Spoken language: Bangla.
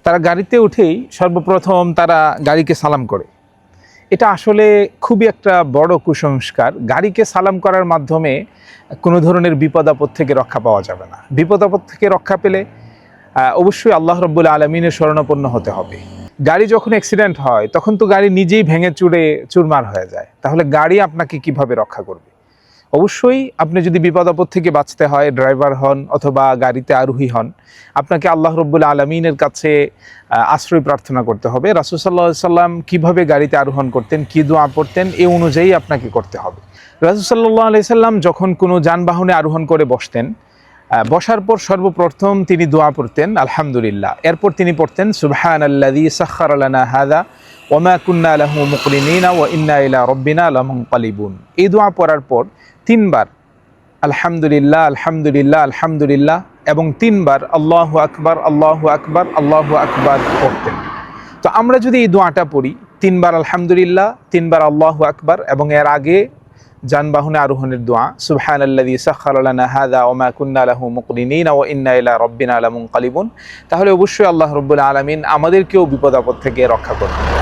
তারা গাড়িতে উঠেই সর্বপ্রথম তারা গাড়িকে সালাম করে। এটা আসলে খুবই একটা বড় কুসংস্কার। গাড়িকে সালাম করার মাধ্যমে কোনো ধরনের বিপদ আপদ থেকে রক্ষা পাওয়া যাবে না। বিপদ আপদ থেকে রক্ষা পেলে অবশ্যই আল্লাহ রাব্বুল আলামিনের শরণাপন্ন হতে হবে। গাড়ি যখন অ্যাক্সিডেন্ট হয় তখন তো গাড়ি নিজেই ভেঙে চুরে চুরমার হয়ে যায়, তাহলে গাড়ি আপনাকে কিভাবে রক্ষা করবে? অবশ্যই আপনি যদি বিপদ আপদ থেকে বাঁচতে হয়, ড্রাইভার হন অথবা গাড়িতে আরোহী হন, আপনাকে আল্লাহ রাব্বুল আলামিনের কাছে আশ্রয় প্রার্থনা করতে হবে। রাসূল সাল্লাল্লাহু আলাইহি সাল্লাম কীভাবে গাড়িতে আরোহণ করতেন, কী দোয়া পড়তেন, এই অনুযায়ী আপনাকে করতে হবে। রাসূল সাল্লাল্লাহু আলাইহি সাল্লাম যখন কোনো যানবাহনে আরোহণ করে বসতেন, বসার পর সর্বপ্রথম তিনি দোয়া পড়তেন আলহামদুলিল্লাহ। এরপর তিনি পড়তেন সুবহানাল্লাযী সাখখারা লানা হাযা ওয়া মা কুন্না লাহু মুকরিনিনা ওয়া ইন্না ইলা রাব্বিনা লামুনকালিবুন। এই দোয়া পড়ার পর 3 বার আলহামদুলিল্লাহ আলহামদুলিল্লাহ আলহামদুলিল্লাহ এবং 3 বার আল্লাহু আকবার আল্লাহু আকবার আল্লাহু আকবার পড়তেন। তো আমরা যদি এই দোয়াটা পড়ি 3 বার আলহামদুলিল্লাহ, 3 বার আল্লাহু আকবার এবং এর আগে যানবাহনে আরোহণের দোয়া সুবহানাল্লাযী সাখখারা লানা হাযা ওয়া মা কুন্না লাহু মুকরিনিনা ওয়া ইন্না ইলা রাব্বিনা লামুনকালিবুন, তাহলে অবশ্যই আল্লাহ রাব্বুল আলামিন আমাদেরকেও বিপদ আপদ থেকে রক্ষা করবেন।